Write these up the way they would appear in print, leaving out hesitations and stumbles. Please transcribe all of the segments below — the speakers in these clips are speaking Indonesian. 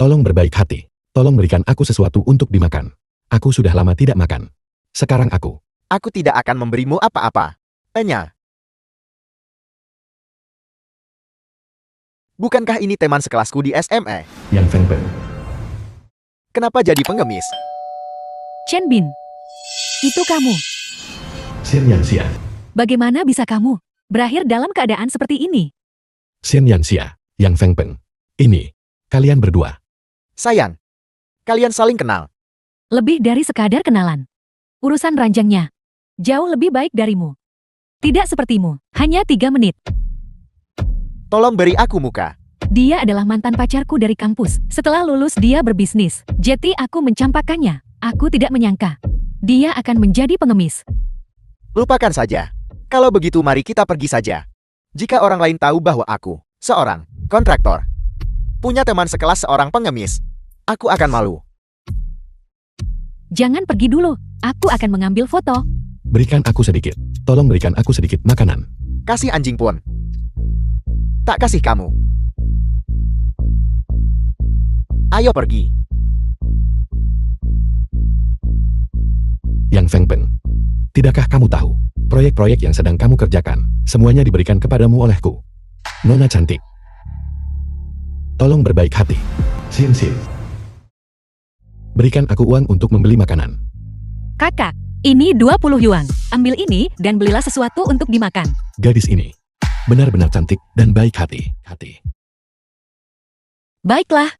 Tolong berbaik hati. Tolong berikan aku sesuatu untuk dimakan. Aku sudah lama tidak makan. Sekarang aku. Aku tidak akan memberimu apa-apa. Enya. Bukankah ini teman sekelasku di SME? Yang Feng Peng. Kenapa jadi pengemis? Chen Bin. Itu kamu. Xian Yanxia. Bagaimana bisa kamu berakhir dalam keadaan seperti ini? Xian Yanxia. Yang Feng Peng. Ini. Kalian berdua. Sayang, kalian saling kenal. Lebih dari sekadar kenalan. Urusan ranjangnya jauh lebih baik darimu. Tidak sepertimu, hanya 3 menit. Tolong beri aku muka. Dia adalah mantan pacarku dari kampus. Setelah lulus dia berbisnis. Jadi aku mencampakkannya. Aku tidak menyangka dia akan menjadi pengemis. Lupakan saja. Kalau begitu mari kita pergi saja. Jika orang lain tahu bahwa aku, seorang kontraktor, punya teman sekelas seorang pengemis, aku akan malu. Jangan pergi dulu, aku akan mengambil foto. Berikan aku sedikit. Tolong berikan aku sedikit makanan. Kasih anjing pun tak kasih kamu. Ayo pergi. Yang Feng Peng. Tidakkah kamu tahu, proyek-proyek yang sedang kamu kerjakan, semuanya diberikan kepadamu olehku. Nona cantik. Tolong berbaik hati. Xin Xin. Berikan aku uang untuk membeli makanan. Kakak, ini 20 yuan. Ambil ini dan belilah sesuatu untuk dimakan. Gadis ini benar-benar cantik dan baik hati. Baiklah.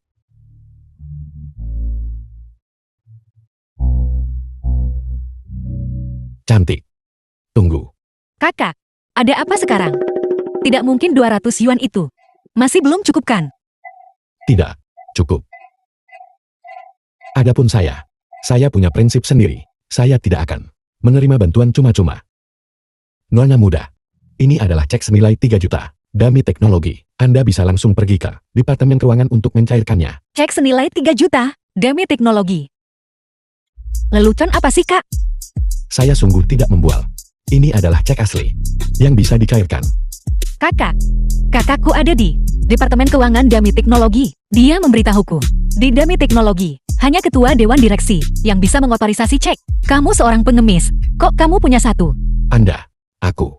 Cantik. Tunggu. Kakak, ada apa sekarang? Tidak mungkin 200 yuan itu. Masih belum cukup kan? Tidak. Cukup. Adapun saya punya prinsip sendiri. Saya tidak akan menerima bantuan cuma-cuma. Nona muda. Ini adalah cek senilai 3 juta. Dami teknologi. Anda bisa langsung pergi ke Departemen Keuangan untuk mencairkannya. Cek senilai 3 juta, demi teknologi. Lelucon apa sih, Kak? Saya sungguh tidak membual. Ini adalah cek asli yang bisa dicairkan. Kakakku ada di Departemen Keuangan Dami Teknologi. Dia memberitahuku, di Dami Teknologi, hanya ketua dewan direksi yang bisa mengotorisasi cek. Kamu seorang pengemis, kok kamu punya satu? Anda, aku.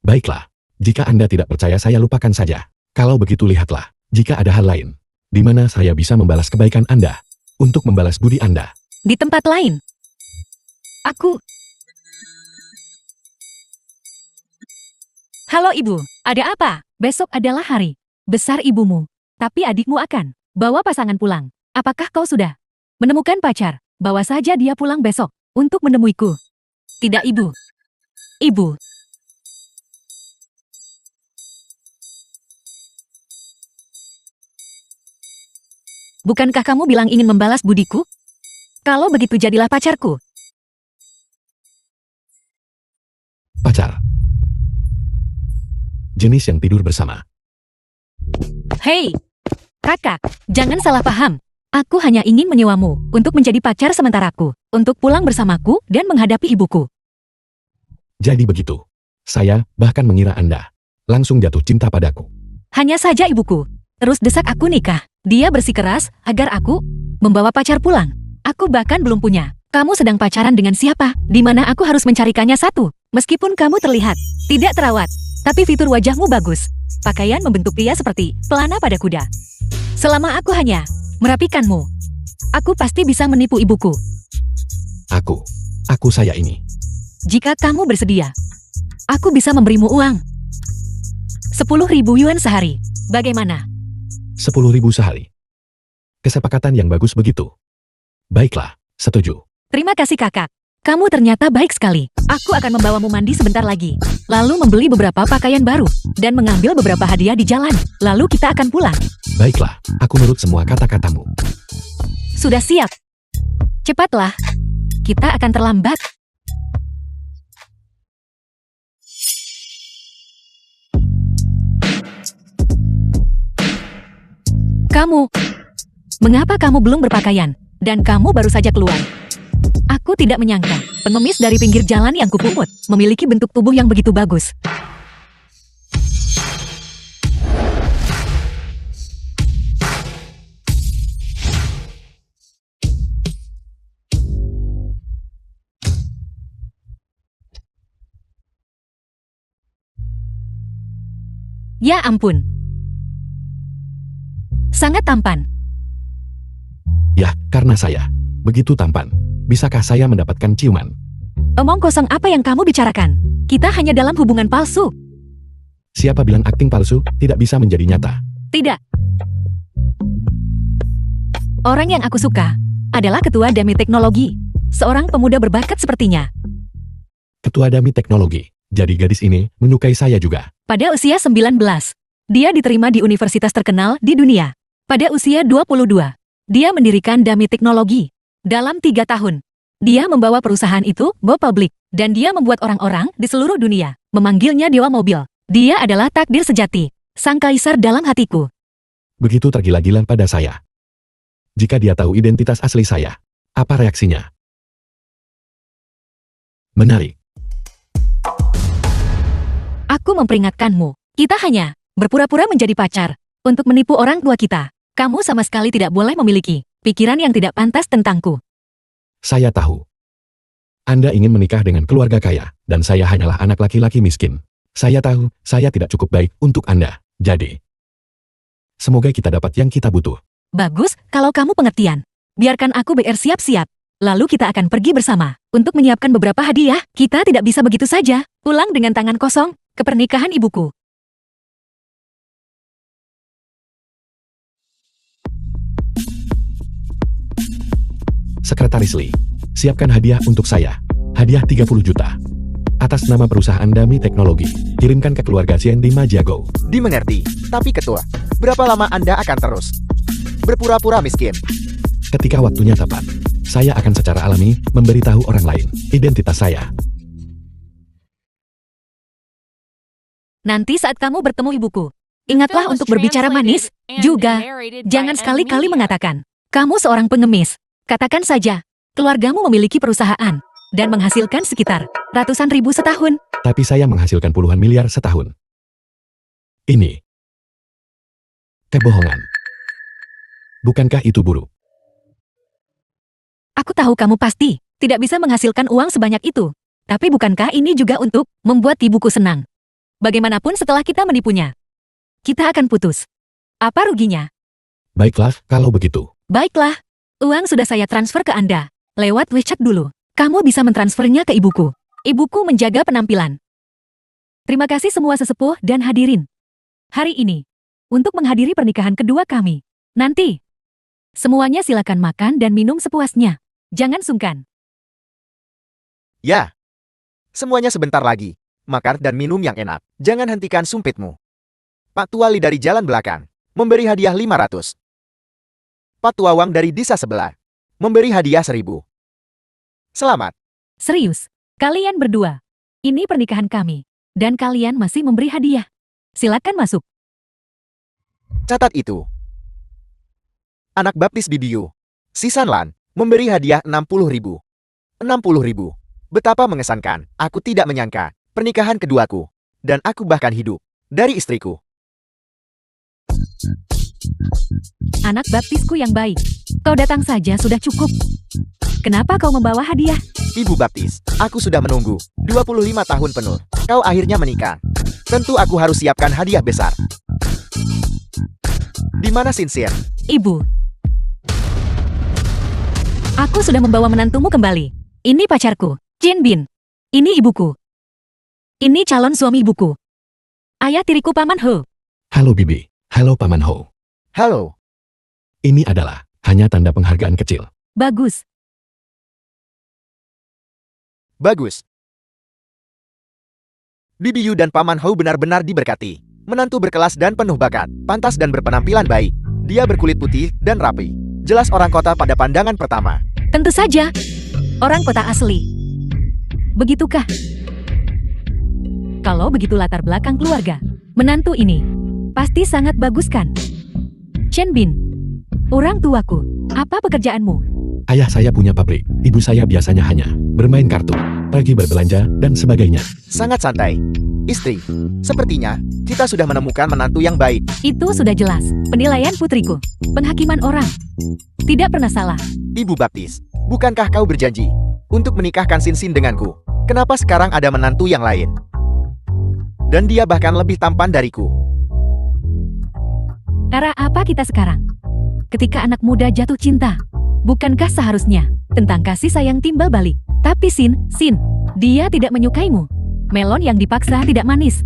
Baiklah, jika Anda tidak percaya saya lupakan saja. Kalau begitu lihatlah, jika ada hal lain, di mana saya bisa membalas kebaikan Anda, untuk membalas budi Anda. Di tempat lain. Halo ibu, ada apa? Besok adalah hari besar ibumu. Tapi adikmu akan bawa pasangan pulang. Apakah kau sudah menemukan pacar? Bawa saja dia pulang besok untuk menemuiku. Tidak ibu. Ibu. Bukankah kamu bilang ingin membalas budiku? Kalau begitu jadilah pacarku. Pacar. Jenis yang tidur bersama. Hei, kakak, jangan salah paham. Aku hanya ingin menyewamu untuk menjadi pacar sementaraku, untuk pulang bersamaku dan menghadapi ibuku. Jadi begitu. Saya bahkan mengira Anda langsung jatuh cinta padaku. Hanya saja ibuku terus desak aku nikah. Dia bersikeras agar aku membawa pacar pulang. Aku bahkan belum punya. Kamu sedang pacaran dengan siapa? Di mana aku harus mencarikannya satu? Meskipun kamu terlihat tidak terawat, tapi fitur wajahmu bagus. Pakaian membentuk pria seperti pelana pada kuda. Selama aku hanya merapikanmu, aku pasti bisa menipu ibuku. Aku saya ini. Jika kamu bersedia, aku bisa memberimu uang. 10.000 yuan sehari. Bagaimana? 10.000 sehari. Kesepakatan yang bagus begitu. Baiklah, setuju. Terima kasih kakak. Kamu ternyata baik sekali. Aku akan membawamu mandi sebentar lagi. Lalu membeli beberapa pakaian baru. Dan mengambil beberapa hadiah di jalan. Lalu kita akan pulang. Baiklah, aku nurut semua kata-katamu. Sudah siap. Cepatlah. Kita akan terlambat. Mengapa kamu belum berpakaian? Dan kamu baru saja keluar. Aku tidak menyangka, pengemis dari pinggir jalan yang kupungut, memiliki bentuk tubuh yang begitu bagus. Ya ampun. Sangat tampan. Ya, karena saya begitu tampan. Bisakah saya mendapatkan ciuman? Omong kosong apa yang kamu bicarakan? Kita hanya dalam hubungan palsu. Siapa bilang akting palsu tidak bisa menjadi nyata? Tidak. Orang yang aku suka adalah ketua Dami Teknologi. Seorang pemuda berbakat sepertinya. Ketua Dami Teknologi. Jadi gadis ini menyukai saya juga. Pada usia 19, dia diterima di universitas terkenal di dunia. Pada usia 22, dia mendirikan Dami Teknologi. Dalam 3 tahun, dia membawa perusahaan itu go public. Dan dia membuat orang-orang di seluruh dunia memanggilnya Dewa Mobil. Dia adalah takdir sejati, sang kaisar dalam hatiku. Begitu tergila-gila pada saya. Jika dia tahu identitas asli saya, apa reaksinya? Menarik. Aku memperingatkanmu, kita hanya berpura-pura menjadi pacar untuk menipu orang tua kita. Kamu sama sekali tidak boleh memiliki pikiran yang tidak pantas tentangku. Saya tahu. Anda ingin menikah dengan keluarga kaya, dan saya hanyalah anak laki-laki miskin. Saya tahu, saya tidak cukup baik untuk Anda. Jadi, semoga kita dapat yang kita butuh. Bagus, kalau kamu pengertian. Biarkan aku siap-siap. Lalu kita akan pergi bersama. Untuk menyiapkan beberapa hadiah, kita tidak bisa begitu saja. Pulang dengan tangan kosong, ke pernikahan ibuku. Sekretaris Lee, siapkan hadiah untuk saya. Hadiah 30 juta. Atas nama perusahaan Dami Teknologi, kirimkan ke keluarga Chen di Majiago. Dimengerti. Tapi ketua, berapa lama Anda akan terus berpura-pura miskin? Ketika waktunya tepat, saya akan secara alami memberitahu orang lain identitas saya. Nanti saat kamu bertemu ibuku, ingatlah untuk berbicara manis. Juga, jangan sekali-kali mengatakan, kamu seorang pengemis. Katakan saja, keluargamu memiliki perusahaan dan menghasilkan sekitar ratusan ribu setahun. Tapi saya menghasilkan puluhan miliar setahun. Ini kebohongan. Bukankah itu buruk? Aku tahu kamu pasti tidak bisa menghasilkan uang sebanyak itu. Tapi bukankah ini juga untuk membuat ibuku senang? Bagaimanapun setelah kita menipunya, kita akan putus. Apa ruginya? Baiklah, kalau begitu. Baiklah, uang sudah saya transfer ke Anda. Lewat WeChat dulu. Kamu bisa mentransfernya ke ibuku. Ibuku menjaga penampilan. Terima kasih semua sesepuh dan hadirin. Hari ini, untuk menghadiri pernikahan kedua kami. Nanti, semuanya silakan makan dan minum sepuasnya. Jangan sungkan. Ya. Semuanya sebentar lagi. Makan dan minum yang enak. Jangan hentikan sumpitmu. Pak Tua Li dari jalan belakang memberi hadiah 500. Pak Tua Wang dari desa sebelah memberi hadiah 1000. Selamat. Serius, kalian berdua. Ini pernikahan kami. Dan kalian masih memberi hadiah. Silakan masuk. Catat itu. Anak baptis Bibiu, si Sanlan, memberi hadiah 60.000. 60.000. Betapa mengesankan. Aku tidak menyangka. Pernikahan keduaku. Dan aku bahkan hidup dari istriku. Anak baptisku yang baik. Kau datang saja sudah cukup. Kenapa kau membawa hadiah? Ibu baptis, aku sudah menunggu 25 tahun penuh. Kau akhirnya menikah. Tentu aku harus siapkan hadiah besar. Di mana Sinsir? Ibu. Aku sudah membawa menantumu kembali. Ini pacarku, Jin Bin. Ini ibuku. Ini calon suami ibuku. Ayah tiriku Paman Ho. Halo Bibi. Halo Paman Ho. Halo. Ini adalah hanya tanda penghargaan kecil. Bagus. Bagus. Bibi Yu dan Paman Ho benar-benar diberkati. Menantu berkelas dan penuh bakat, pantas dan berpenampilan baik. Dia berkulit putih dan rapi. Jelas orang kota pada pandangan pertama. Tentu saja. Orang kota asli. Begitukah? Kalau begitu latar belakang keluarga, menantu ini pasti sangat bagus kan? Chen Bin, orang tuaku, apa pekerjaanmu? Ayah saya punya pabrik. Ibu saya biasanya hanya bermain kartu, pergi berbelanja, dan sebagainya. Sangat santai. Istri, sepertinya kita sudah menemukan menantu yang baik. Itu sudah jelas. Penilaian putriku. Penghakiman orang. Tidak pernah salah. Ibu baptis, bukankah kau berjanji untuk menikahkan Sinsin denganku? Kenapa sekarang ada menantu yang lain? Dan dia bahkan lebih tampan dariku. Cara apa kita sekarang? Ketika anak muda jatuh cinta, bukankah seharusnya tentang kasih sayang timbal balik? Tapi Sin, dia tidak menyukaimu. Melon yang dipaksa tidak manis.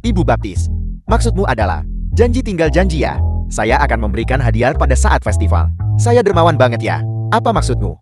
Ibu Baptis, maksudmu adalah janji tinggal janji ya? Saya akan memberikan hadiah pada saat festival. Saya dermawan banget ya. Apa maksudmu?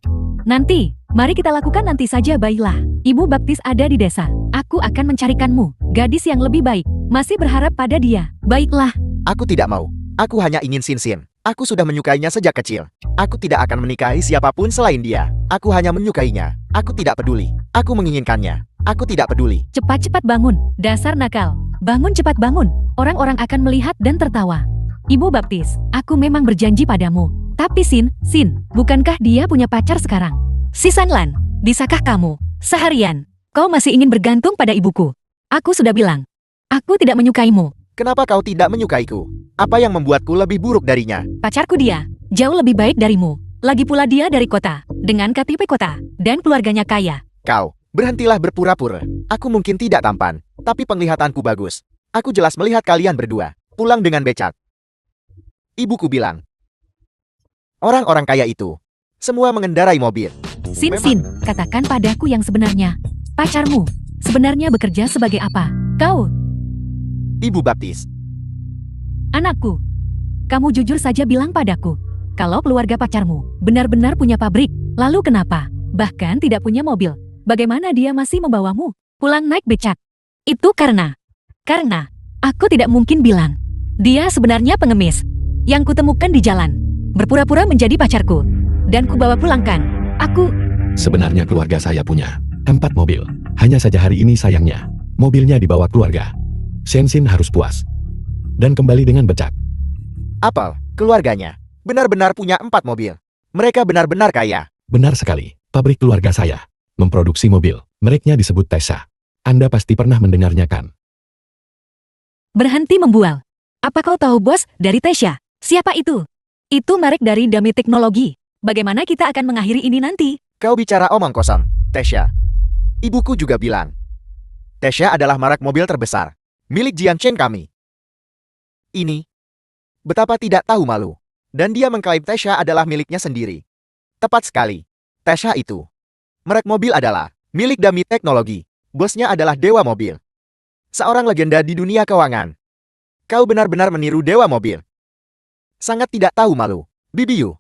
Nanti, mari kita lakukan nanti saja baiklah. Ibu Baptis ada di desa. Aku akan mencarikanmu gadis yang lebih baik. Masih berharap pada dia. Baiklah. Aku tidak mau. Aku hanya ingin Sin. Aku sudah menyukainya sejak kecil. Aku tidak akan menikahi siapapun selain dia. Aku hanya menyukainya. Aku tidak peduli. Aku menginginkannya. Aku tidak peduli. Cepat-cepat bangun, dasar nakal. Bangun cepat bangun. Orang-orang akan melihat dan tertawa. Ibu Baptis, aku memang berjanji padamu. Tapi Sin, bukankah dia punya pacar sekarang? Si Sanlan, bisakah kamu, seharian, kau masih ingin bergantung pada ibuku? Aku sudah bilang, aku tidak menyukaimu. Kenapa kau tidak menyukaiku? Apa yang membuatku lebih buruk darinya? Pacarku dia, jauh lebih baik darimu. Lagi pula dia dari kota, dengan KTP kota, dan keluarganya kaya. Kau, berhentilah berpura-pura. Aku mungkin tidak tampan, tapi penglihatanku bagus. Aku jelas melihat kalian berdua, pulang dengan becak. Ibuku bilang, orang-orang kaya itu, semua mengendarai mobil. Sin, katakan padaku yang sebenarnya. Pacarmu, sebenarnya bekerja sebagai apa? Kau, Ibu Baptis, anakku, kamu jujur saja bilang padaku. Kalau keluarga pacarmu benar-benar punya pabrik, lalu kenapa? Bahkan tidak punya mobil. Bagaimana dia masih membawamu pulang naik becak? Itu karena aku tidak mungkin bilang. Dia sebenarnya pengemis yang kutemukan di jalan, berpura-pura menjadi pacarku, dan kubawa pulangkan. Aku... Sebenarnya keluarga saya punya 4 mobil. Hanya saja hari ini sayangnya, mobilnya dibawa keluarga. Sin harus puas. Dan kembali dengan becak. Apel, keluarganya, benar-benar punya 4 mobil. Mereka benar-benar kaya. Benar sekali, pabrik keluarga saya memproduksi mobil. Mereknya disebut Tesla. Anda pasti pernah mendengarnya kan? Berhenti membual. Apa kau tahu bos dari Tesla? Siapa itu? Itu merek dari Dami Teknologi. Bagaimana kita akan mengakhiri ini nanti? Kau bicara omong kosong, Tesla. Ibuku juga bilang, Tesla adalah merek mobil terbesar, milik Jian Chen kami. Ini, betapa tidak tahu malu. Dan dia mengklaim Tesla adalah miliknya sendiri. Tepat sekali. Tesla itu, merek mobil adalah milik Dami Teknologi. Bosnya adalah dewa mobil. Seorang legenda di dunia keuangan. Kau benar-benar meniru dewa mobil. Sangat tidak tahu malu. Bibi Yu,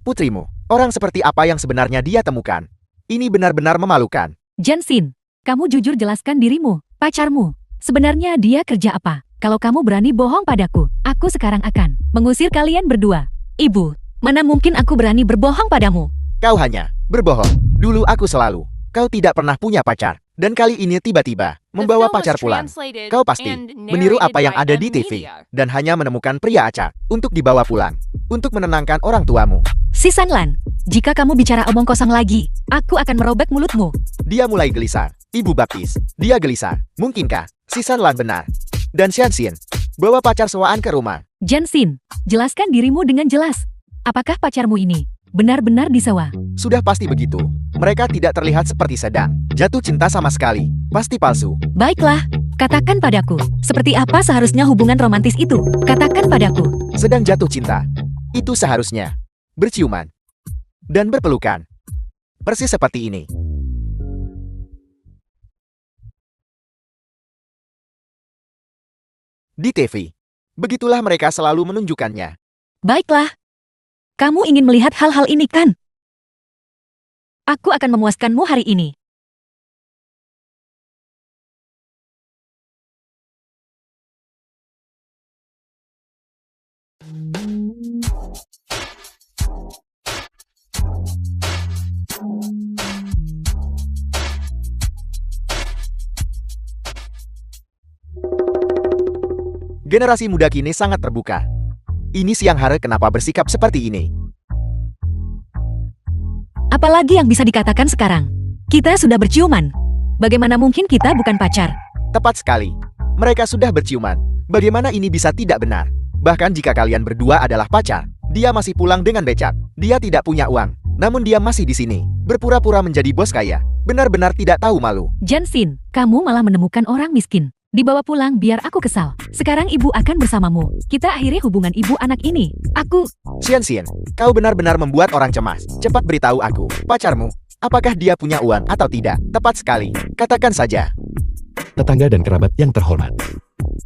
putrimu, orang seperti apa yang sebenarnya dia temukan? Ini benar-benar memalukan. Jansin, kamu jujur jelaskan dirimu, pacarmu. Sebenarnya dia kerja apa? Kalau kamu berani bohong padaku, aku sekarang akan mengusir kalian berdua. Ibu, mana mungkin aku berani berbohong padamu? Kau hanya berbohong. Dulu aku selalu. Kau tidak pernah punya pacar. Dan kali ini tiba-tiba membawa pacar pulang. Kau pasti meniru apa yang ada di TV dan hanya menemukan pria acak untuk dibawa pulang untuk menenangkan orang tuamu. Si Sanlan, jika kamu bicara omong kosong lagi, aku akan merobek mulutmu. Dia mulai gelisah. Ibu Baptis, dia gelisah. Mungkinkah si Sanlan benar? Dan Xianxin, bawa pacar sewaan ke rumah. Jansin, jelaskan dirimu dengan jelas. Apakah pacarmu ini benar-benar disewa? Sudah pasti begitu. Mereka tidak terlihat seperti sedang jatuh cinta sama sekali. Pasti palsu. Baiklah, katakan padaku, seperti apa seharusnya hubungan romantis itu? Katakan padaku. Sedang jatuh cinta. Itu seharusnya berciuman dan berpelukan. Persis seperti ini. Di TV. Begitulah mereka selalu menunjukkannya. Baiklah. Kamu ingin melihat hal-hal ini kan? Aku akan memuaskanmu hari ini. Generasi muda kini sangat terbuka. Ini siang hari kenapa bersikap seperti ini? Apalagi yang bisa dikatakan sekarang? Kita sudah berciuman. Bagaimana mungkin kita bukan pacar? Tepat sekali. Mereka sudah berciuman. Bagaimana ini bisa tidak benar? Bahkan jika kalian berdua adalah pacar, dia masih pulang dengan becak. Dia tidak punya uang, namun dia masih di sini, berpura-pura menjadi bos kaya. Benar-benar tidak tahu malu. Jansin, kamu malah menemukan orang miskin. Dibawa pulang biar aku kesal. Sekarang ibu akan bersamamu. Kita akhiri hubungan ibu anak ini. Aku... Xian, kau benar-benar membuat orang cemas. Cepat beritahu aku, pacarmu, apakah dia punya uang atau tidak? Tepat sekali, katakan saja. Tetangga dan kerabat yang terhormat.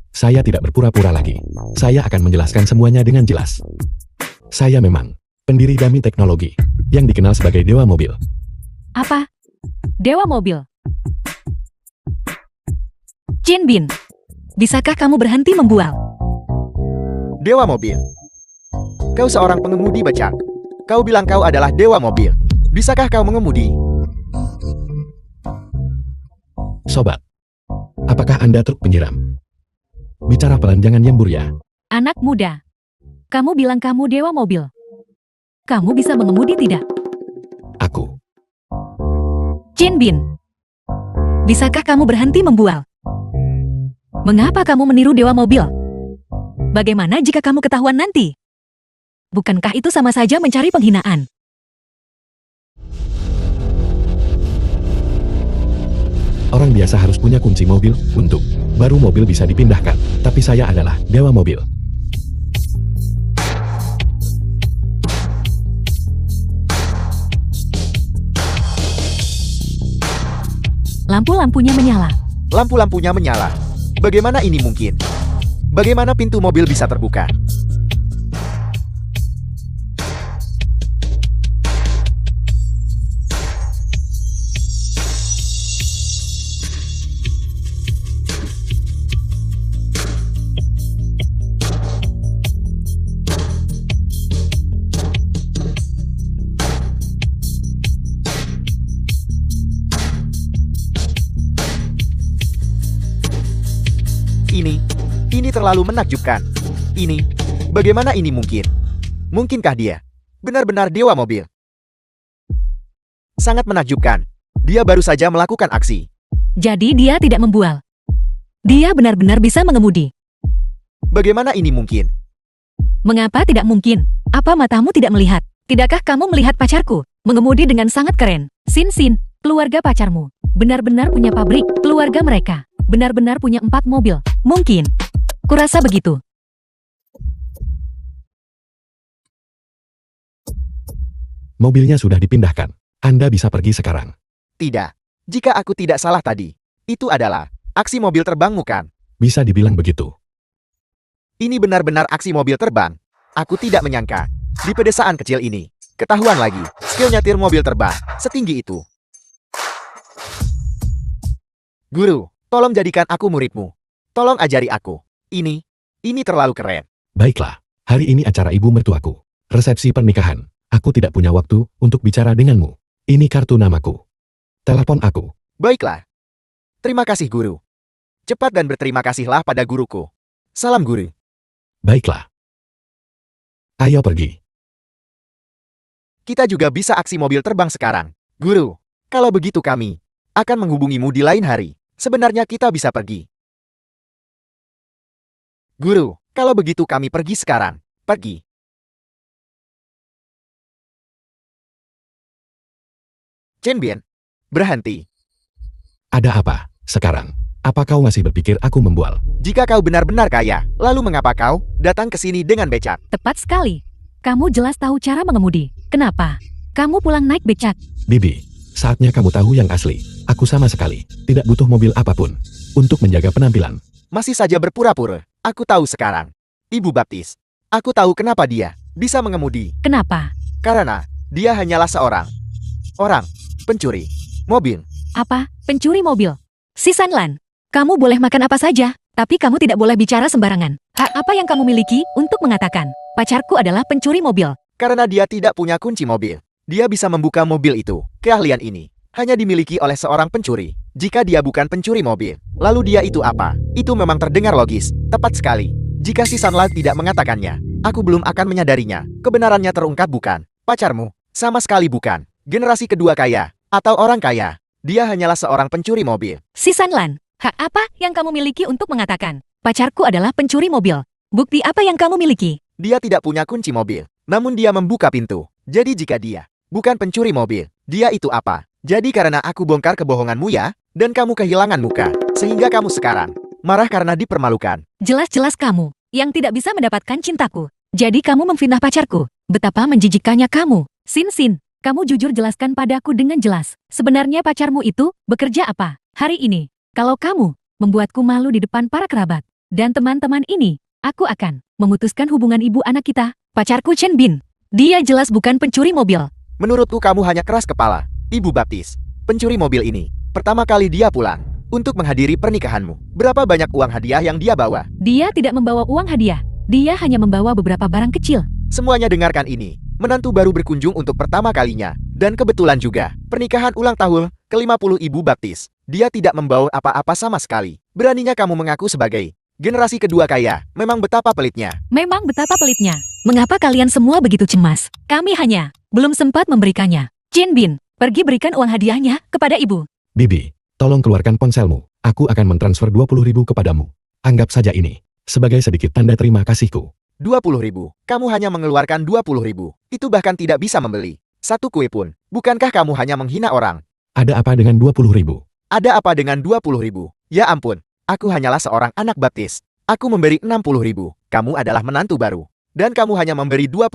Saya tidak berpura-pura lagi. Saya akan menjelaskan semuanya dengan jelas. Saya memang pendiri Dami Teknologi, yang dikenal sebagai Dewa Mobil. Apa? Dewa mobil. Jin Bin, bisakah kamu berhenti membual? Dewa mobil. Kau seorang pengemudi becak. Kau bilang kau adalah dewa mobil. Bisakah kau mengemudi? Sobat, apakah Anda truk penyiram? Bicara pelan, jangan nyembur ya. Anak muda, kamu bilang kamu dewa mobil. Kamu bisa mengemudi tidak? Aku. Jin Bin, bisakah kamu berhenti membual? Mengapa kamu meniru dewa mobil? Bagaimana jika kamu ketahuan nanti? Bukankah itu sama saja mencari penghinaan? Orang biasa harus punya kunci mobil untuk baru mobil bisa dipindahkan. Tapi saya adalah dewa mobil. Lampu-lampunya menyala. Lampu-lampunya menyala. Bagaimana ini mungkin? Bagaimana pintu mobil bisa terbuka? Ini terlalu menakjubkan. Bagaimana ini mungkin? Mungkinkah dia benar-benar dewa mobil? Sangat menakjubkan. Dia baru saja melakukan aksi. Jadi dia tidak membual. Dia benar-benar bisa mengemudi. Bagaimana ini mungkin? Mengapa tidak mungkin? Apa matamu tidak melihat? Tidakkah kamu melihat pacarku mengemudi dengan sangat keren? Sin, keluarga pacarmu benar-benar punya pabrik. Keluarga mereka benar-benar punya 4 mobil. Mungkin. Kurasa begitu. Mobilnya sudah dipindahkan. Anda bisa pergi sekarang. Tidak. Jika aku tidak salah tadi, itu adalah aksi mobil terbangmu kan? Bisa dibilang begitu. Ini benar-benar aksi mobil terbang. Aku tidak menyangka. Di pedesaan kecil ini, ketahuan lagi, skill nyetir mobil terbang, setinggi itu. Guru, tolong jadikan aku muridmu. Tolong ajari aku. Ini terlalu keren. Baiklah, hari ini acara ibu mertuaku. Resepsi pernikahan. Aku tidak punya waktu untuk bicara denganmu. Ini kartu namaku. Telepon aku. Baiklah. Terima kasih guru. Cepat dan berterima kasihlah pada guruku. Salam guru. Baiklah. Ayo pergi. Kita juga bisa aksi mobil terbang sekarang. Guru, kalau begitu kami akan menghubungimu di lain hari. Sebenarnya kita bisa pergi. Guru, kalau begitu kami pergi sekarang. Pergi. Chen Bian, berhenti. Ada apa sekarang? Apa kau masih berpikir aku membual? Jika kau benar-benar kaya, lalu mengapa kau datang ke sini dengan becak? Tepat sekali. Kamu jelas tahu cara mengemudi. Kenapa? Kamu pulang naik becak. Bibi, saatnya kamu tahu yang asli. Aku sama sekali tidak butuh mobil apapun untuk menjaga penampilan. Masih saja berpura-pura. Aku tahu sekarang. Ibu Baptis. Aku tahu kenapa dia bisa mengemudi. Kenapa? Karena dia hanyalah seorang orang pencuri mobil. Apa? Pencuri mobil? Si Sanlan, kamu boleh makan apa saja, tapi kamu tidak boleh bicara sembarangan. Hak apa yang kamu miliki untuk mengatakan, pacarku adalah pencuri mobil? Karena dia tidak punya kunci mobil. Dia bisa membuka mobil itu. Keahlian ini hanya dimiliki oleh seorang pencuri. Jika dia bukan pencuri mobil, lalu dia itu apa? Itu memang terdengar logis. Tepat sekali. Jika si Sanlan tidak mengatakannya, aku belum akan menyadarinya. Kebenarannya terungkap bukan. Pacarmu, sama sekali bukan. Generasi kedua kaya, atau orang kaya. Dia hanyalah seorang pencuri mobil. Si Sanlan, hak apa yang kamu miliki untuk mengatakan, pacarku adalah pencuri mobil? Bukti apa yang kamu miliki? Dia tidak punya kunci mobil, namun dia membuka pintu. Jadi jika dia bukan pencuri mobil, dia itu apa? Jadi karena aku bongkar kebohonganmu ya, dan kamu kehilangan muka, sehingga kamu sekarang Marah karena dipermalukan. Jelas-jelas kamu yang tidak bisa mendapatkan cintaku. Jadi kamu memfitnah pacarku. Betapa menjijikkannya kamu. Sin, kamu jujur jelaskan padaku dengan jelas. Sebenarnya pacarmu itu bekerja apa hari ini? Kalau kamu membuatku malu di depan para kerabat dan teman-teman ini, aku akan memutuskan hubungan ibu anak kita. Pacarku Chen Bin. Dia jelas bukan pencuri mobil. Menurutku kamu hanya keras kepala. Ibu baptis. Pencuri mobil ini. Pertama kali dia pulang untuk menghadiri pernikahanmu. Berapa banyak uang hadiah yang dia bawa? Dia tidak membawa uang hadiah. Dia hanya membawa beberapa barang kecil. Semuanya dengarkan ini. Menantu baru berkunjung untuk pertama kalinya. Dan kebetulan juga, pernikahan ulang tahun ke-50 Ibu Baptis. Dia tidak membawa apa-apa sama sekali. Beraninya kamu mengaku sebagai generasi kedua kaya. Memang betapa pelitnya. Memang betapa pelitnya. Mengapa kalian semua begitu cemas? Kami hanya belum sempat memberikannya. Chen Bin, pergi berikan uang hadiahnya kepada ibu. Bibi, tolong keluarkan ponselmu. Aku akan mentransfer 20.000 kepadamu. Anggap saja ini sebagai sedikit tanda terima kasihku. 20.000. Kamu hanya mengeluarkan 20.000. Itu bahkan tidak bisa membeli satu kue pun. Bukankah kamu hanya menghina orang? Ada apa dengan 20.000? Ada apa dengan 20.000? Ya ampun, aku hanyalah seorang anak baptis. Aku memberi 60.000. Kamu adalah menantu baru. Dan kamu hanya memberi 20.000.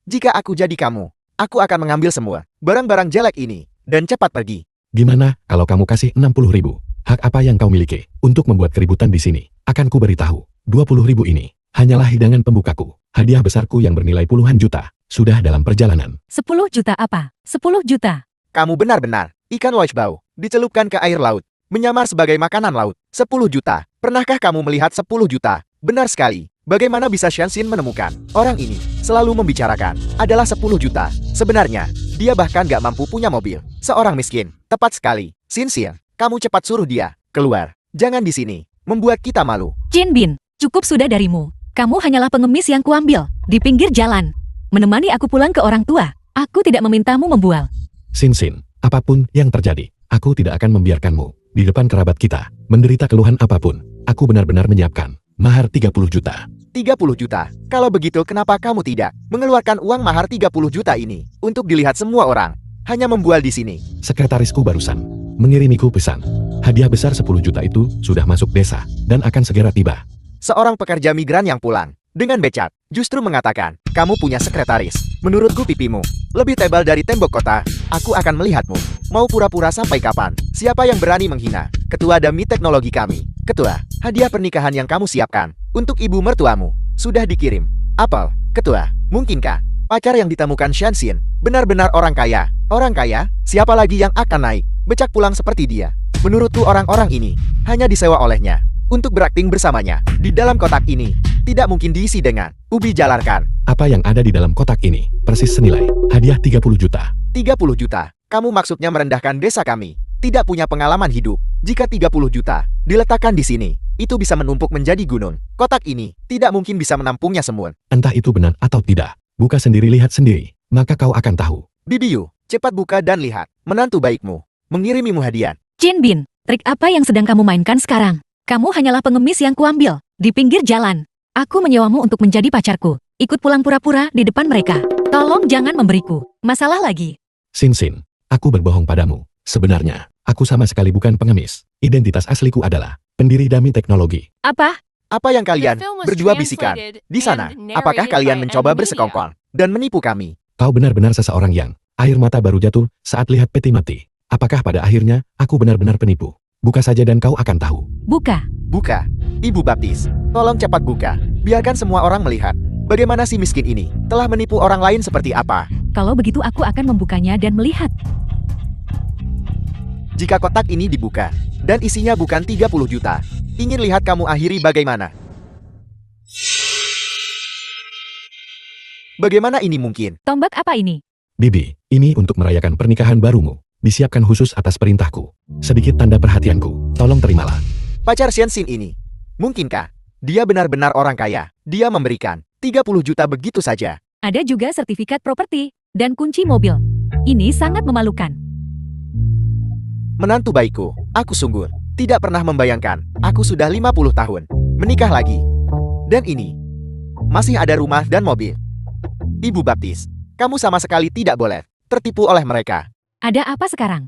Jika aku jadi kamu, aku akan mengambil semua barang-barang jelek ini dan cepat pergi. Gimana kalau kamu kasih 60.000? Hak apa yang kau miliki untuk membuat keributan di sini? Akan ku beritahu, 20.000 ini hanyalah hidangan pembukaku. Hadiah besarku yang bernilai puluhan juta sudah dalam perjalanan. 10 juta apa? 10 juta. Kamu benar-benar ikan wajbau dicelupkan ke air laut, menyamar sebagai makanan laut. 10 juta. Pernahkah kamu melihat 10 juta? Benar sekali. Bagaimana bisa Shanxin menemukan orang ini? Selalu membicarakan adalah 10 juta. Sebenarnya, dia bahkan gak mampu punya mobil. Seorang miskin. Tepat sekali. Xin, kamu cepat suruh dia keluar. Jangan di sini. Membuat kita malu. Chen Bin, cukup sudah darimu. Kamu hanyalah pengemis yang kuambil di pinggir jalan. Menemani aku pulang ke orang tua. Aku tidak memintamu membual. Sin, apapun yang terjadi, aku tidak akan membiarkanmu di depan kerabat kita menderita keluhan apapun. Aku benar-benar menyiapkan mahar 30 juta. 30 juta. Kalau begitu kenapa kamu tidak mengeluarkan uang mahar 30 juta ini untuk dilihat semua orang? Hanya membual di sini. Sekretarisku barusan mengirimiku pesan. Hadiah besar 10 juta itu sudah masuk desa dan akan segera tiba. Seorang pekerja migran yang pulang dengan becak justru mengatakan, kamu punya sekretaris. Menurutku pipimu lebih tebal dari tembok kota. Aku akan melihatmu. Mau pura-pura sampai kapan? Siapa yang berani menghina ketua demi teknologi kami? Ketua, hadiah pernikahan yang kamu siapkan untuk ibu mertuamu sudah dikirim. Apel, ketua, mungkinkah pacar yang ditemukan Shanxin benar-benar orang kaya? Orang kaya? Siapa lagi yang akan naik becak pulang seperti dia? Menurutku orang-orang ini hanya disewa olehnya untuk berakting bersamanya. Di dalam kotak ini tidak mungkin diisi dengan ubi jalarkan. Apa yang ada di dalam kotak ini persis senilai hadiah 30 juta. 30 juta. Kamu maksudnya merendahkan desa kami? Tidak punya pengalaman hidup. Jika 30 juta diletakkan di sini, itu bisa menumpuk menjadi gunung. Kotak ini tidak mungkin bisa menampungnya semua. Entah itu benar atau tidak. Buka sendiri, lihat sendiri. Maka kau akan tahu. Bibiyu, cepat buka dan lihat. Menantu baikmu mengirimimu hadiah. Chen Bin, trik apa yang sedang kamu mainkan sekarang? Kamu hanyalah pengemis yang kuambil di pinggir jalan. Aku menyewamu untuk menjadi pacarku. Ikut pulang pura-pura di depan mereka. Tolong jangan memberiku masalah lagi. Sin, aku berbohong padamu. Sebenarnya, aku sama sekali bukan pengemis. Identitas asliku adalah pendiri Dami Teknologi. Apa? Apa yang kalian berdua bisikan di sana? Apakah kalian mencoba bersekongkol dan menipu kami? Kau benar-benar seseorang yang air mata baru jatuh saat lihat peti mati. Apakah pada akhirnya aku benar-benar penipu? Buka saja dan kau akan tahu. Buka. Buka. Ibu Baptis, tolong cepat buka. Biarkan semua orang melihat bagaimana si miskin ini telah menipu orang lain seperti apa. Kalau begitu aku akan membukanya dan melihat. Jika kotak ini dibuka dan isinya bukan 30 juta, ingin lihat kamu akhiri bagaimana? Bagaimana ini mungkin? Tombak apa ini? Bibi, ini untuk merayakan pernikahan barumu. Disiapkan khusus atas perintahku. Sedikit tanda perhatianku. Tolong terimalah. Pacar Shanxin ini, mungkinkah dia benar-benar orang kaya? Dia memberikan 30 juta begitu saja. Ada juga sertifikat properti dan kunci mobil. Ini sangat memalukan. Menantu baikku, aku sungguh tidak pernah membayangkan aku sudah 50 tahun menikah lagi. Dan ini masih ada rumah dan mobil. Ibu Baptis, kamu sama sekali tidak boleh tertipu oleh mereka. Ada apa sekarang?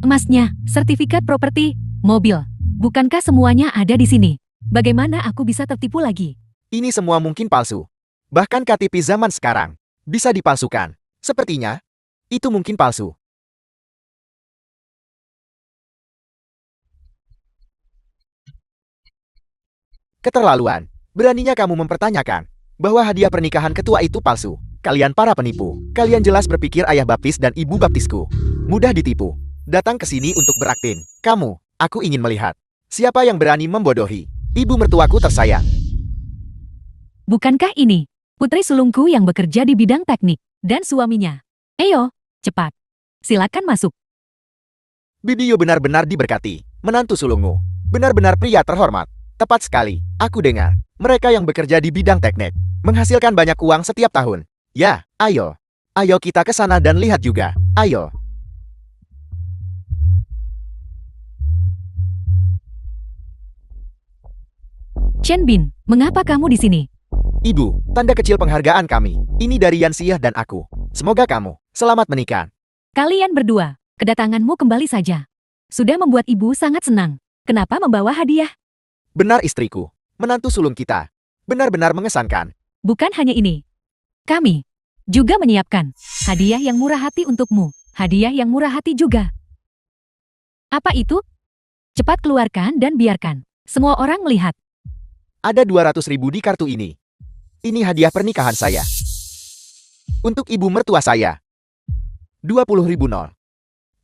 Emasnya, sertifikat properti, mobil. Bukankah semuanya ada di sini? Bagaimana aku bisa tertipu lagi? Ini semua mungkin palsu. Bahkan KTP zaman sekarang bisa dipalsukan. Sepertinya, itu mungkin palsu. Keterlaluan. Beraninya kamu mempertanyakan bahwa hadiah pernikahan ketua itu palsu. Kalian para penipu. Kalian jelas berpikir ayah baptis dan ibu baptisku mudah ditipu. Datang ke sini untuk berakting. Kamu, aku ingin melihat siapa yang berani membodohi ibu mertuaku tersayang. Bukankah ini putri sulungku yang bekerja di bidang teknik dan suaminya? Ayo, cepat. Silakan masuk. Bibiyo benar-benar diberkati. Menantu sulungmu benar-benar pria terhormat. Tepat sekali. Aku dengar mereka yang bekerja di bidang teknik menghasilkan banyak uang setiap tahun. Ya, ayo. Ayo kita ke sana dan lihat juga. Ayo. Chen Bin, mengapa kamu di sini? Ibu, tanda kecil penghargaan kami. Ini dari Yanxia dan aku. Semoga kamu selamat menikah. Kalian berdua, kedatanganmu kembali saja. Sudah membuat ibu sangat senang. Kenapa membawa hadiah? Benar istriku. Menantu sulung kita. Benar-benar mengesankan. Bukan hanya ini. Kami juga menyiapkan hadiah yang murah hati untukmu. Hadiah yang murah hati juga. Apa itu? Cepat keluarkan dan biarkan semua orang melihat. Ada 200.000 di kartu ini. Ini hadiah pernikahan saya. Untuk ibu mertua saya. 20.000 nol.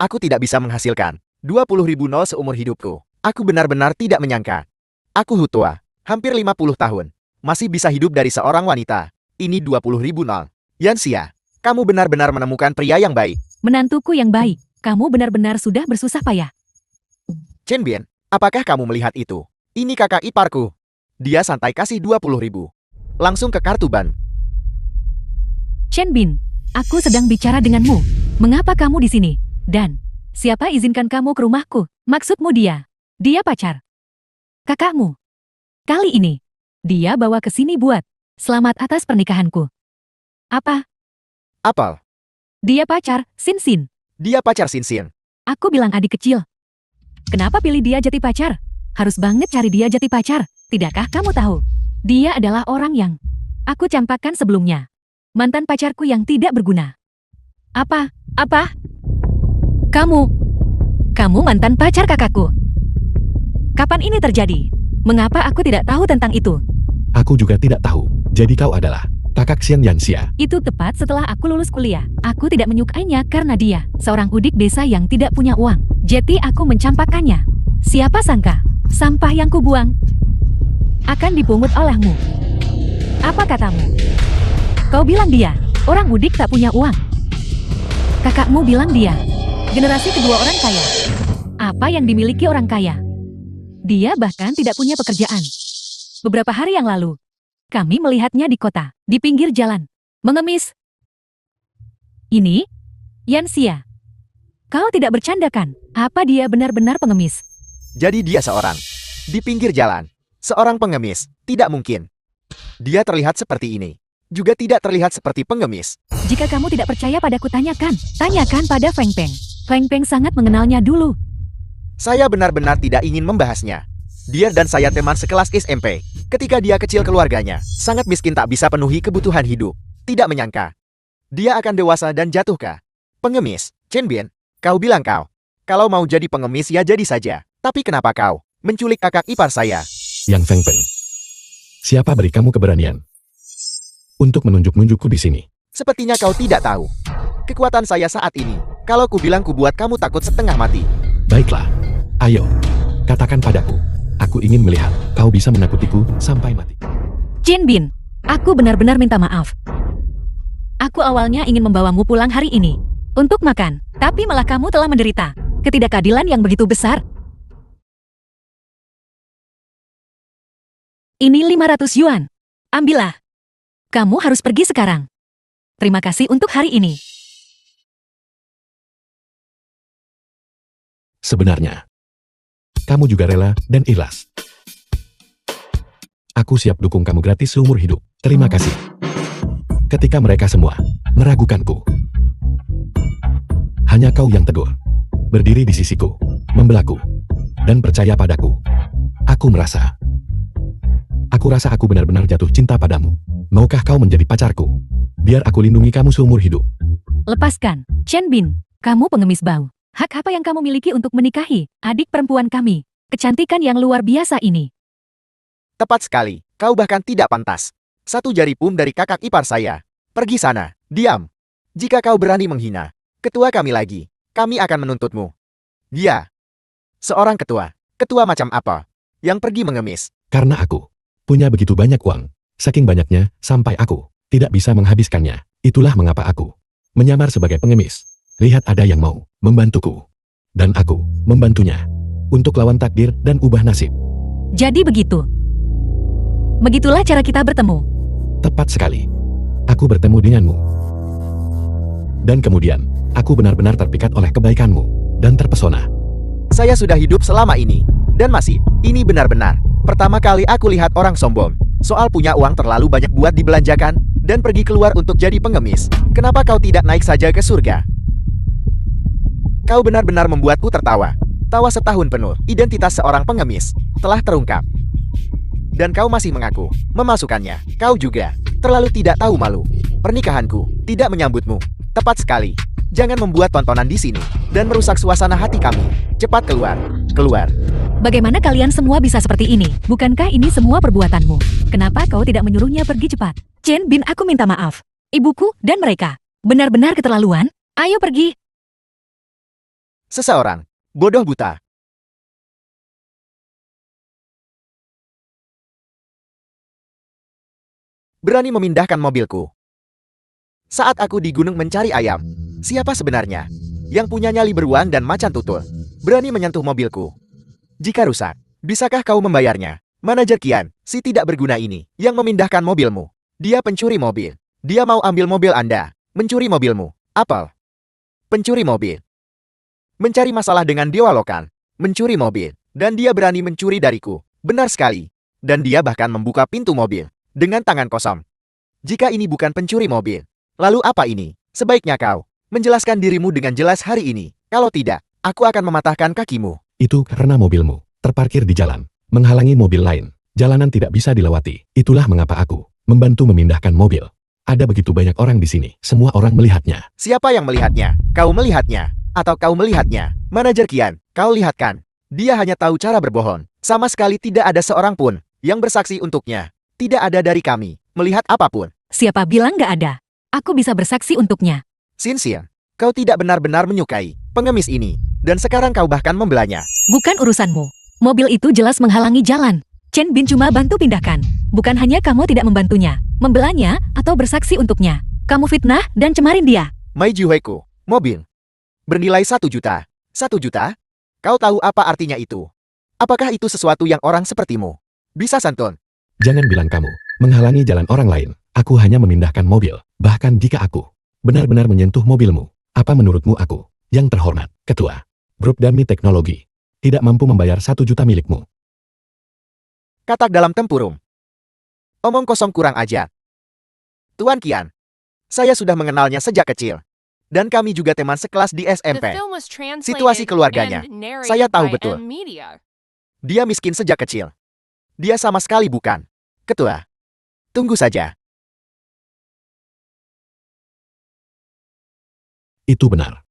Aku tidak bisa menghasilkan 20.000 nol seumur hidupku. Aku benar-benar tidak menyangka. Aku tua, hampir 50 tahun. Masih bisa hidup dari seorang wanita. Ini 20.000 nol. Yanxia, kamu benar-benar menemukan pria yang baik. Menantuku yang baik, kamu benar-benar sudah bersusah payah. Chen Bin, apakah kamu melihat itu? Ini kakak iparku. Dia santai kasih 20.000. Langsung ke kartu ban. Chen Bin, aku sedang bicara denganmu. Mengapa kamu di sini? Dan, siapa izinkan kamu ke rumahku? Maksudmu dia? Dia pacar kakakmu. Kali ini, dia bawa ke sini buat selamat atas pernikahanku. Apa? Apel. Dia pacar Sin Sin. Dia pacar Sin Sin. Aku bilang adik kecil. Kenapa pilih dia jadi pacar? Harus banget cari dia jadi pacar. Tidakkah kamu tahu? Dia adalah orang yang aku campakkan sebelumnya. Mantan pacarku yang tidak berguna. Apa? Kamu mantan pacar kakakku. Kapan ini terjadi? Mengapa aku tidak tahu tentang itu? Aku juga tidak tahu. Jadi kau adalah kakak Xian Yanxia. Itu tepat setelah aku lulus kuliah. Aku tidak menyukainya karena dia seorang udik desa yang tidak punya uang. Jadi aku mencampakkannya. Siapa sangka, sampah yang kubuang akan dipungut olehmu. Apa katamu? Kau bilang dia, orang udik tak punya uang. Kakakmu bilang dia, generasi kedua orang kaya. Apa yang dimiliki orang kaya? Dia bahkan tidak punya pekerjaan. Beberapa hari yang lalu, kami melihatnya di kota, di pinggir jalan, mengemis. Ini, Yanxia. Kau tidak bercandakan, apa dia benar-benar pengemis? Jadi dia seorang di pinggir jalan. Seorang pengemis. Tidak mungkin. Dia terlihat seperti ini. Juga tidak terlihat seperti pengemis. Jika kamu tidak percaya padaku, tanyakan pada Feng Peng. Feng Peng sangat mengenalnya dulu. Saya benar-benar tidak ingin membahasnya. Dia dan saya teman sekelas SMP. Ketika dia kecil keluarganya sangat miskin, tak bisa penuhi kebutuhan hidup. Tidak menyangka dia akan dewasa dan jatuh ke pengemis. Chen Bin, kau bilang kalau mau jadi pengemis ya jadi saja. Tapi kenapa kau menculik kakak ipar saya? Yang Feng Peng. Siapa beri kamu keberanian untuk menunjuk-nunjukku di sini? Sepertinya kau tidak tahu kekuatan saya saat ini. Kalau ku bilang ku buat kamu takut setengah mati. Baiklah, ayo, katakan padaku. Aku ingin melihat kau bisa menakutiku sampai mati. Chen Bin, aku benar-benar minta maaf. Aku awalnya ingin membawamu pulang hari ini untuk makan, tapi malah kamu telah menderita ketidakadilan yang begitu besar. Ini 500 yuan. Ambillah. Kamu harus pergi sekarang. Terima kasih untuk hari ini. Sebenarnya, kamu juga rela dan ikhlas. Aku siap dukung kamu gratis seumur hidup. Terima kasih. Ketika mereka semua meragukanku, hanya kau yang teguh, berdiri di sisiku, membelaku, dan percaya padaku. Aku rasa aku benar-benar jatuh cinta padamu. Maukah kau menjadi pacarku? Biar aku lindungi kamu seumur hidup. Lepaskan, Chen Bin. Kamu pengemis bau. Hak apa yang kamu miliki untuk menikahi adik perempuan kami? Kecantikan yang luar biasa ini. Tepat sekali, kau bahkan tidak pantas. Satu jari pun dari kakak ipar saya. Pergi sana, diam. Jika kau berani menghina ketua kami lagi, kami akan menuntutmu. Dia seorang ketua. Ketua macam apa yang pergi mengemis? Karena aku punya begitu banyak uang. Saking banyaknya, sampai aku tidak bisa menghabiskannya. Itulah mengapa aku menyamar sebagai pengemis. Lihat, ada yang mau membantuku. Dan aku membantunya. Untuk lawan takdir dan ubah nasib. Jadi begitu. Begitulah cara kita bertemu. Tepat sekali. Aku bertemu denganmu. Dan kemudian, aku benar-benar terpikat oleh kebaikanmu. Dan terpesona. Saya sudah hidup selama ini. Dan masih, ini benar-benar pertama kali aku lihat orang sombong. Soal punya uang terlalu banyak buat dibelanjakan, dan pergi keluar untuk jadi pengemis. Kenapa kau tidak naik saja ke surga? Kau benar-benar membuatku tertawa. Tawa setahun penuh, identitas seorang pengemis telah terungkap. Dan kau masih mengaku memasukkannya. Kau juga terlalu tidak tahu malu. Pernikahanku tidak menyambutmu. Tepat sekali. Jangan membuat tontonan di sini dan merusak suasana hati kami. Cepat keluar, keluar. Bagaimana kalian semua bisa seperti ini? Bukankah ini semua perbuatanmu? Kenapa kau tidak menyuruhnya pergi cepat? Chen Bin, aku minta maaf. Ibuku dan mereka benar-benar keterlaluan. Ayo pergi. Seseorang bodoh buta. Berani memindahkan mobilku. Saat aku di gunung mencari ayam, siapa sebenarnya yang punya nyali beruang dan macan tutul berani menyentuh mobilku? Jika rusak, bisakah kau membayarnya? Manajer Kian, si tidak berguna ini, yang memindahkan mobilmu. Dia pencuri mobil. Dia mau ambil mobil Anda, mencuri mobilmu. Apel. Pencuri mobil. Mencari masalah dengan Dewa Lokan, mencuri mobil, dan dia berani mencuri dariku. Benar sekali. Dan dia bahkan membuka pintu mobil dengan tangan kosong. Jika ini bukan pencuri mobil, lalu apa ini? Sebaiknya kau menjelaskan dirimu dengan jelas hari ini. Kalau tidak, aku akan mematahkan kakimu. Itu karena mobilmu terparkir di jalan, menghalangi mobil lain. Jalanan tidak bisa dilewati. Itulah mengapa aku membantu memindahkan mobil. Ada begitu banyak orang di sini. Semua orang melihatnya. Siapa yang melihatnya? Kau melihatnya? Atau kau melihatnya? Manajer Kian, kau lihatkan. Dia hanya tahu cara berbohong. Sama sekali tidak ada seorang pun yang bersaksi untuknya. Tidak ada dari kami melihat apapun. Siapa bilang nggak ada? Aku bisa bersaksi untuknya. Sinsin, kau tidak benar-benar menyukai pengemis ini. Dan sekarang kau bahkan membelanya. Bukan urusanmu. Mobil itu jelas menghalangi jalan. Chen Bin cuma bantu pindahkan. Bukan hanya kamu tidak membantunya, membelanya, atau bersaksi untuknya. Kamu fitnah dan cemarin dia. Mai Jihueku, mobil bernilai 1 juta. 1 juta? Kau tahu apa artinya itu? Apakah itu sesuatu yang orang sepertimu bisa santun? Jangan bilang kamu menghalangi jalan orang lain. Aku hanya memindahkan mobil. Bahkan jika aku benar-benar menyentuh mobilmu, apa menurutmu aku, yang terhormat, ketua Grup Dami Teknologi, tidak mampu membayar 1 juta milikmu? Katak dalam tempurung. Omong kosong kurang ajar. Tuan Kian, saya sudah mengenalnya sejak kecil. Dan kami juga teman sekelas di SMP. Situasi keluarganya, saya tahu betul. Dia miskin sejak kecil. Dia sama sekali bukan ketua. Tunggu saja. Itu benar.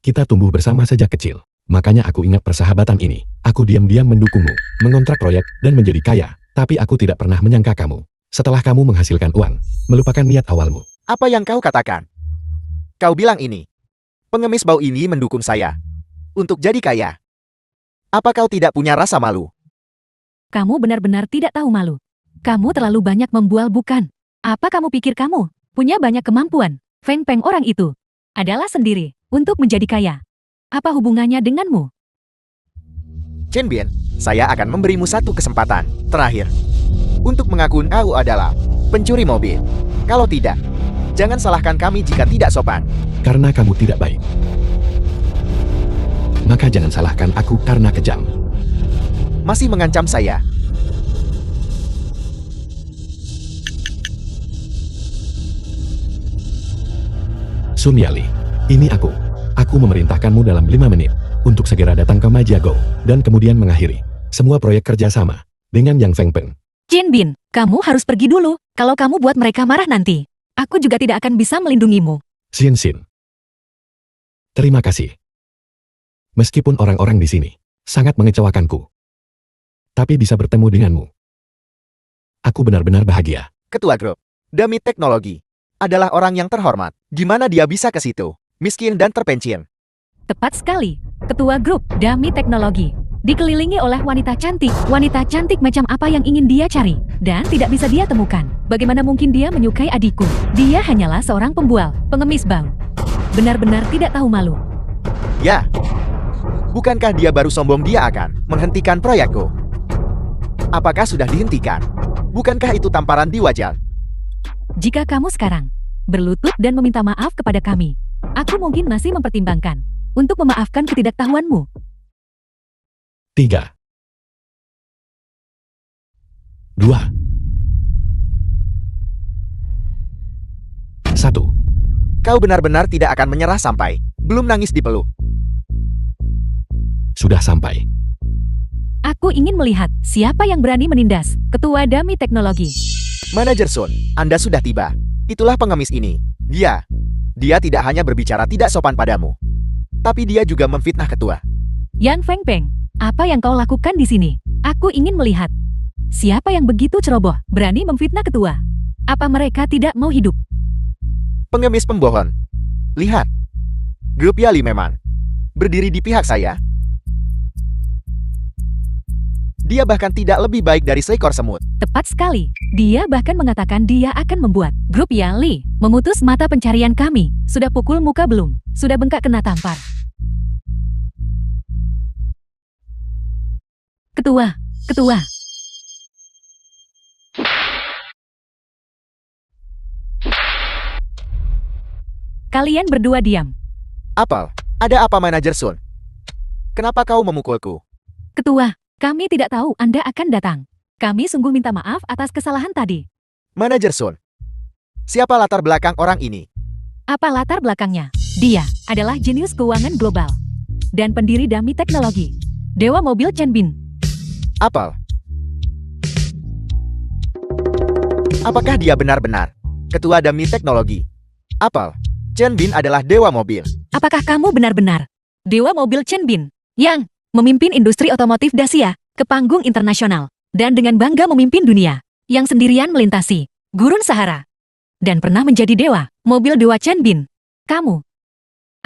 Kita tumbuh bersama sejak kecil. Makanya aku ingat persahabatan ini. Aku diam-diam mendukungmu, mengontrak proyek, dan menjadi kaya. Tapi aku tidak pernah menyangka kamu, setelah kamu menghasilkan uang, melupakan niat awalmu. Apa yang kau katakan? Kau bilang ini. Pengemis bau ini mendukung saya untuk jadi kaya. Apa kau tidak punya rasa malu? Kamu benar-benar tidak tahu malu. Kamu terlalu banyak membual, bukan? Apa kamu pikir kamu punya banyak kemampuan? Feng Peng orang itu adalah sendiri untuk menjadi kaya. Apa hubungannya denganmu? Chen Bin, saya akan memberimu satu kesempatan terakhir untuk mengaku kau adalah pencuri mobil. Kalau tidak, jangan salahkan kami jika tidak sopan. Karena kamu tidak baik. Maka jangan salahkan aku karena kejam. Masih mengancam saya. Sun Yali, ini aku. Aku memerintahkanmu dalam 5 menit. untuk segera datang ke Majiago dan kemudian mengakhiri semua proyek kerjasama dengan Yang Fengpeng. Jin Bin, kamu harus pergi dulu. Kalau kamu buat mereka marah nanti, aku juga tidak akan bisa melindungimu. Xin Xin. Terima kasih. Meskipun orang-orang di sini sangat mengecewakanku, tapi bisa bertemu denganmu, aku benar-benar bahagia. Ketua grup Dami Teknologi adalah orang yang terhormat. Gimana dia bisa ke situ? Miskin dan terpencil. Tepat sekali. Ketua grup Dami Teknologi dikelilingi oleh wanita cantik. Wanita cantik macam apa yang ingin dia cari dan tidak bisa dia temukan. Bagaimana mungkin dia menyukai adikku? Dia hanyalah seorang pembual, pengemis bau. Benar-benar tidak tahu malu. Ya, bukankah dia baru sombong dia akan menghentikan proyekku? Apakah sudah dihentikan? Bukankah itu tamparan di wajah? Jika kamu sekarang berlutut dan meminta maaf kepada kami, aku mungkin masih mempertimbangkan untuk memaafkan ketidaktahuanmu. 3, 2, 1. Kau benar-benar tidak akan menyerah sampai belum nangis dipeluk. Sudah sampai. Aku ingin melihat siapa yang berani menindas Ketua Dami Teknologi. Manajer Sun, Anda sudah tiba. Itulah pengemis ini. Dia tidak hanya berbicara tidak sopan padamu, tapi dia juga memfitnah ketua. Yang Fengpeng, apa yang kau lakukan di sini? Aku ingin melihat siapa yang begitu ceroboh, berani memfitnah ketua. Apa mereka tidak mau hidup? Pengemis pembohong. Lihat, grup Yali memang berdiri di pihak saya. Dia bahkan tidak lebih baik dari seekor semut. Tepat sekali. Dia bahkan mengatakan dia akan membuat grup Yali memutus mata pencarian kami. Sudah pukul muka belum? Sudah bengkak kena tampar. Ketua. Kalian berdua diam. Apel, ada apa Manajer Sun? Kenapa kau memukulku? Ketua, kami tidak tahu Anda akan datang. Kami sungguh minta maaf atas kesalahan tadi. Manajer Sun, siapa latar belakang orang ini? Apa latar belakangnya? Dia adalah jenius keuangan global dan pendiri Dami Teknologi, Dewa Mobil Chen Bin. Apel, apakah dia benar-benar Ketua Dami Teknologi? Apel, Chen Bin adalah Dewa Mobil. Apakah kamu benar-benar Dewa Mobil Chen Bin yang memimpin industri otomotif Dacia ke panggung internasional dan dengan bangga memimpin dunia, yang sendirian melintasi gurun Sahara dan pernah menjadi Dewa Mobil Dewa Chen Bin? Kamu,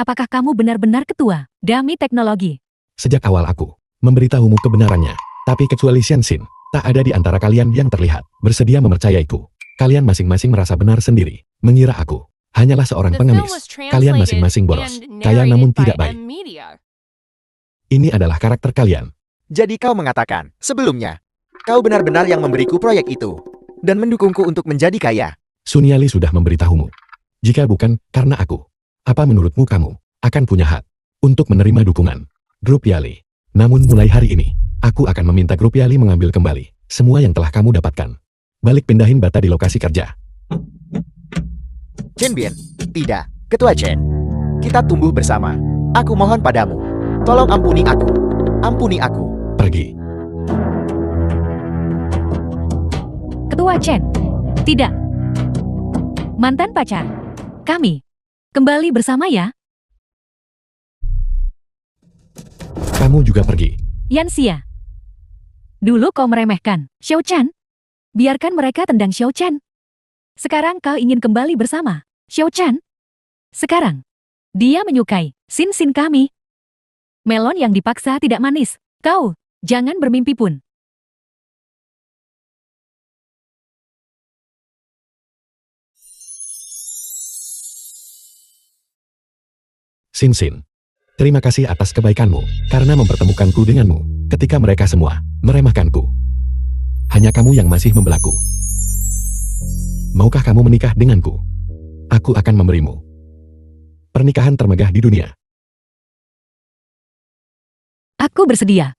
apakah kamu benar-benar Ketua Dami Teknologi? Sejak awal aku memberitahumu kebenarannya, tapi kecuali Xin Xin, tak ada di antara kalian yang terlihat bersedia mempercayaiku. Kalian masing-masing merasa benar sendiri, mengira aku hanyalah seorang pengemis. Kalian masing-masing boros, kaya namun tidak baik. Ini adalah karakter kalian. Jadi kau mengatakan, sebelumnya, kau benar-benar yang memberiku proyek itu dan mendukungku untuk menjadi kaya. Sun Yali sudah memberitahumu. Jika bukan karena aku, apa menurutmu kamu akan punya hak untuk menerima dukungan grup Yali? Namun mulai hari ini, aku akan meminta grup Yali mengambil kembali semua yang telah kamu dapatkan. Balik pindahin bata di lokasi kerja. Chen Bin, tidak, Ketua Chen. Kita tumbuh bersama. Aku mohon padamu, tolong ampuni aku. Ampuni aku. Pergi. Ketua Chen. Tidak. Mantan pacar. Kami kembali bersama ya. Kamu juga pergi. Yanxia. Dulu kau meremehkan Xiao Chan. Biarkan mereka tendang Xiao Chan. Sekarang kau ingin kembali bersama Xiao Chan. Sekarang dia menyukai Xin Xin kami. Melon yang dipaksa tidak manis. Kau jangan bermimpi pun. Xin Xin, terima kasih atas kebaikanmu karena mempertemukanku denganmu ketika mereka semua meremehkanku. Hanya kamu yang masih membelaku. Maukah kamu menikah denganku? Aku akan memberimu pernikahan termegah di dunia. Aku bersedia.